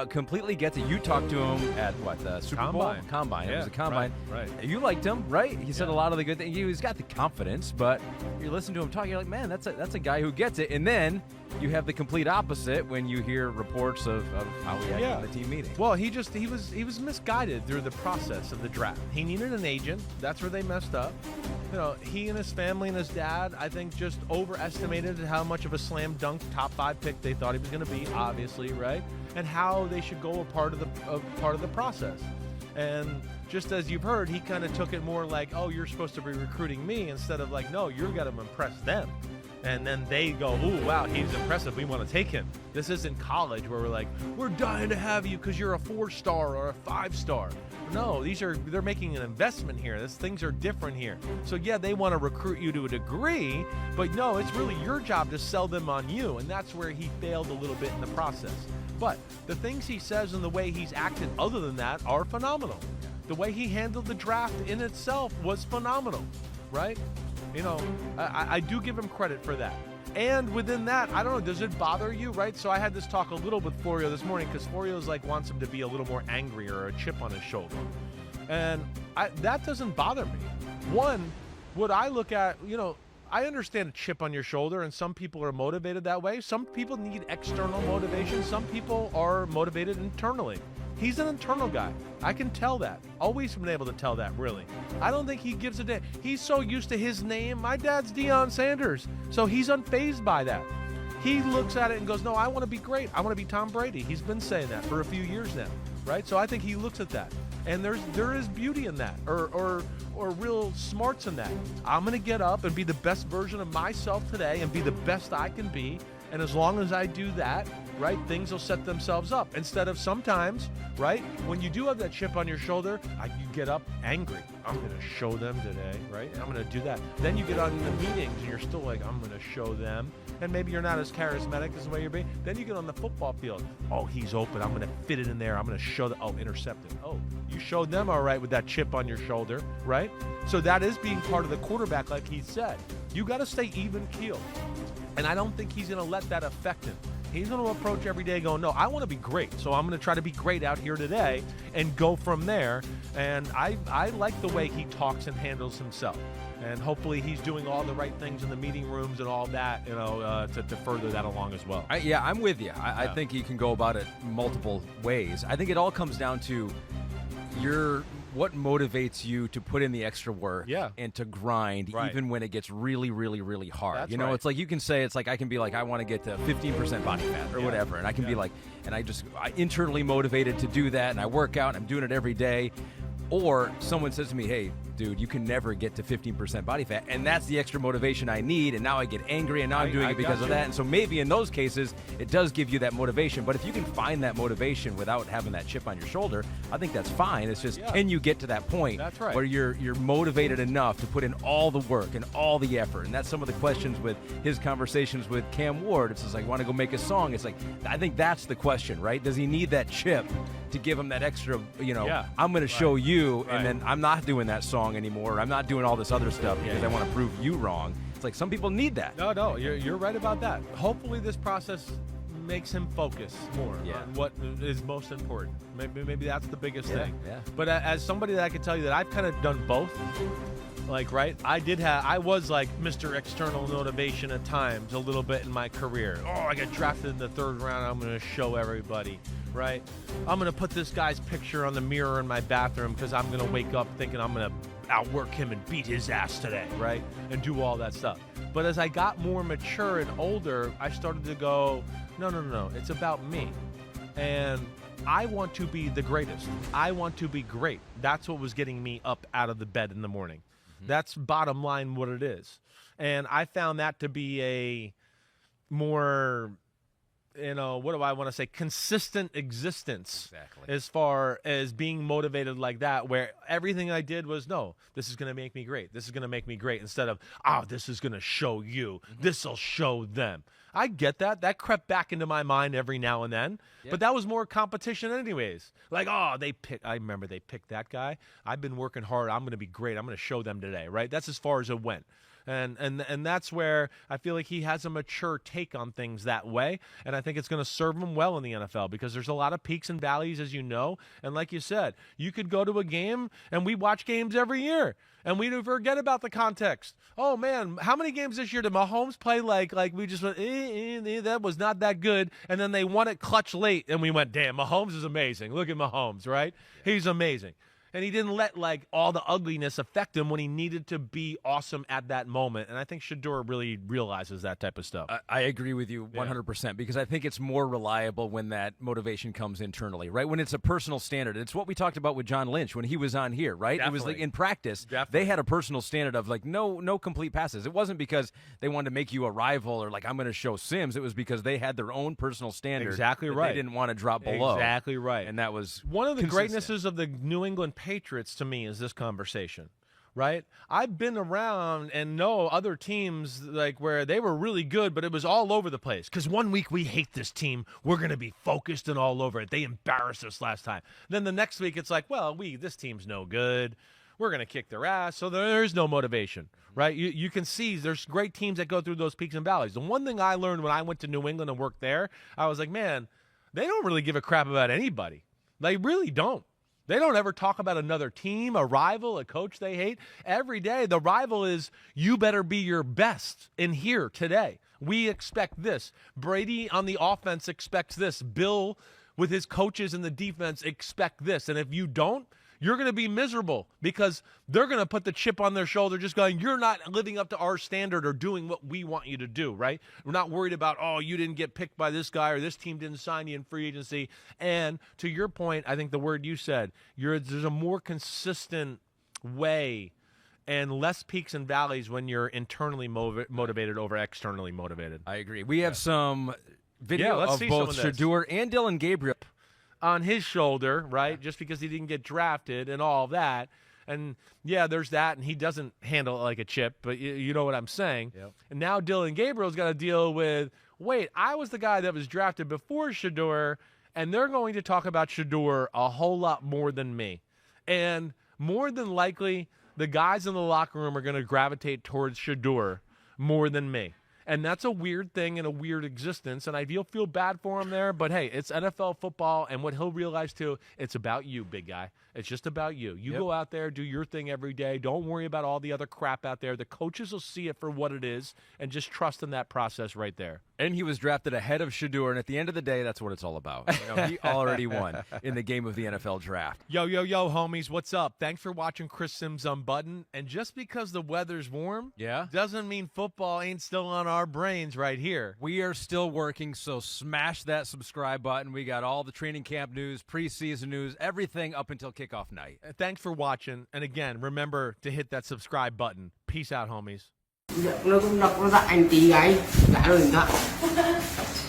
completely gets it. You talked to him at what, the Super Bowl? Combine. Yeah, It was a combine. Right. You liked him, right? He said a lot of the good things. He's got the confidence, but you listen to him talk, you're like, man, that's a guy who gets it. And then you have the complete opposite when you hear reports of how he acted in the team meeting. Well, he was misguided through the process of the draft. He needed an agent. That's where they messed up. He and his family and his dad, I think, just overestimated how much of a slam dunk top 5 pick they thought he was going to be, obviously, right? And how they should go a part of the process. And just as you've heard, he kind of took it more like, oh, you're supposed to be recruiting me, instead of like, no, you've got to impress them. And then they go, ooh, wow, he's impressive. We want to take him. This isn't college where we're like, we're dying to have you because you're a 4-star or a 5-star. No, they're making an investment here. Things are different here. So yeah, they want to recruit you to a degree, but no, it's really your job to sell them on you. And that's where he failed a little bit in the process. But the things he says and the way he's acted other than that are phenomenal. The way he handled the draft in itself was phenomenal, right? I do give him credit for that. And within that, I don't know, does it bother you, right? So I had this talk a little with Florio this morning because Florio's wants him to be a little more angry or a chip on his shoulder. And that doesn't bother me. One, what I look at, I understand a chip on your shoulder, and some people are motivated that way. Some people need external motivation. Some people are motivated internally. He's an internal guy. I can tell that. Always been able to tell that, really. I don't think he gives a damn. He's so used to his name. My dad's Deion Sanders, so he's unfazed by that. He looks at it and goes, no, I want to be great. I want to be Tom Brady. He's been saying that for a few years now, right? So I think he looks at that. And there is beauty in that, or real smarts in that. I'm going to get up and be the best version of myself today and be the best I can be. And as long as I do that, right, things will set themselves up. Instead of sometimes, right, when you do have that chip on your shoulder, you get up angry. I'm going to show them today, right? I'm going to do that. Then you get on the meetings and you're still like, I'm going to show them. And maybe you're not as charismatic as the way you're being. Then you get on the football field. Oh, he's open. I'm going to fit it in there. I'm going to show them. Oh, intercepted. Oh, you showed them all right with that chip on your shoulder, right? So that is being part of the quarterback, like he said. You got to stay even keeled. And I don't think he's going to let that affect him. He's going to approach every day going, no, I want to be great. So I'm going to try to be great out here today and go from there. And I like the way he talks and handles himself. And hopefully he's doing all the right things in the meeting rooms and all that, to further that along as well. I'm with you. I think you can go about it multiple ways. I think it all comes down to what motivates you to put in the extra work and to grind even when it gets really, really, really hard. That's It's like you can say, it's like I can be like, I want to get to 15% body fat or whatever. And I can be like, and I internally motivated to do that. And I work out and I'm doing it every day. Or someone says to me, hey, dude, you can never get to 15% body fat. And that's the extra motivation I need. And now I get angry and now I'm doing it because of that. And so maybe in those cases, it does give you that motivation. But if you can find that motivation without having that chip on your shoulder, I think that's fine. It's just, can you get to that point where you're motivated enough to put in all the work and all the effort? And that's some of the questions with his conversations with Cam Ward. It's just like, want to go make a song? It's like, I think that's the question, right? Does he need that chip to give him that extra, I'm going to show you, and then I'm not doing that song anymore. I'm not doing all this other stuff because I want to prove you wrong. It's like some people need that. No, you're right about that. Hopefully this process makes him focus more on what is most important. Maybe that's the biggest thing. Yeah. But as somebody that I can tell you that I've kind of done both. I was like Mr. External Motivation at times a little bit in my career. Oh, I got drafted in the 3rd round. I'm going to show everybody, right? I'm going to put this guy's picture on the mirror in my bathroom because I'm going to wake up thinking I'm going to outwork him and beat his ass today, right? And do all that stuff. But as I got more mature and older, I started to go, no. It's about me. And I want to be the greatest. I want to be great. That's what was getting me up out of the bed in the morning. That's bottom line what it is. And I found that to be a more, what do I want to say, consistent existence. Exactly. As far as being motivated like that, where everything I did was, no, this is going to make me great. This is going to make me great. Instead of, this is going to show you. This will show them. I get that. That crept back into my mind every now and then. Yep. But that was more competition anyways. Like, I remember they picked that guy. I've been working hard. I'm going to be great. I'm going to show them today, right? That's as far as it went. And that's where I feel like he has a mature take on things that way, and I think it's going to serve him well in the NFL because there's a lot of peaks and valleys, as you know. And like you said, you could go to a game, and we watch games every year, and we forget about the context. Oh, man, how many games this year did Mahomes play like we just went, that was not that good, and then they won it clutch late, and we went, damn, Mahomes is amazing. Look at Mahomes, right? He's amazing. And he didn't let, like, all the ugliness affect him when he needed to be awesome at that moment. And I think Shedeur really realizes that type of stuff. I agree with you 100% because I think it's more reliable when that motivation comes internally, right? When it's a personal standard. It's what we talked about with John Lynch when he was on here, right? Definitely. It was like in practice, they had a personal standard of, like, no complete passes. It wasn't because they wanted to make you a rival or, like, I'm going to show Sims. It was because they had their own personal standard. Exactly right. They didn't want to drop below. Exactly right. And that was one of the consistent. greatnesses of the New England Patriots to me is this conversation, right? I've been around and know other teams like where they were really good, but it was all over the place. Because one week we hate this team, we're going to be focused and all over it. They embarrassed us last time. Then the next week it's like, well, this team's no good. We're going to kick their ass. So there's no motivation, right? You can see there's great teams that go through those peaks and valleys. The one thing I learned when I went to New England and worked there, I was like, man, they don't really give a crap about anybody. They really don't. They don't ever talk about another team, a rival, a coach they hate. Every day, the rival is, you better be your best in here today. We expect this. Brady on the offense expects this. Bill, with his coaches in the defense, expect this. And if you don't, you're going to be miserable because they're going to put the chip on their shoulder just going, you're not living up to our standard or doing what we want you to do, right? We're not worried about, oh, you didn't get picked by this guy or this team didn't sign you in free agency. And to your point, I think the word you said, there's a more consistent way and less peaks and valleys when you're internally motivated over externally motivated. I agree. We have some video let's of see both some of this. Shedeur and Dillon Gabriel on his shoulder, right? Just because he didn't get drafted and all of that. And, yeah, there's that, and he doesn't handle it like a chip, but you know what I'm saying. Yep. And now Dillon Gabriel's got to deal with, wait, I was the guy that was drafted before Shedeur, and they're going to talk about Shedeur a whole lot more than me. And more than likely, the guys in the locker room are going to gravitate towards Shedeur more than me. And that's a weird thing and a weird existence, and I feel bad for him there. But, hey, it's NFL football, and what he'll realize, too, it's about you, big guy. It's just about you. You go out there, do your thing every day. Don't worry about all the other crap out there. The coaches will see it for what it is, and just trust in that process right there. And he was drafted ahead of Shedeur, and at the end of the day, that's what it's all about. He already won in the game of the NFL draft. Yo, homies, what's up? Thanks for watching Chris Sims Unbuttoned. And just because the weather's warm doesn't mean football ain't still on our brains right here. We are still working, so smash that subscribe button. We got all the training camp news, preseason news, everything up until kickoff night. Thanks for watching. And again, remember to hit that subscribe button. Peace out, homies. Nó cũng đọc nó dạy anh tí cái đã rồi điện thoại.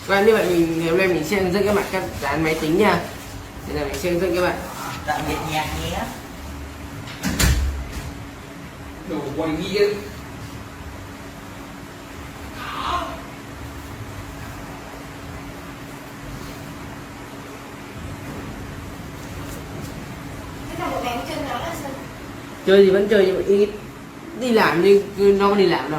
Quen như vậy mình hôm nay mình sẽ hướng dẫn các bạn cách dán máy tính nha. Thế là mình sẽ hướng dẫn các bạn. Tạm biệt nhạc nhé. Đồ quay nghiêng. Chơi thì vẫn chơi nhưng mà ít đi làm nhưng nó có đi làm đâu.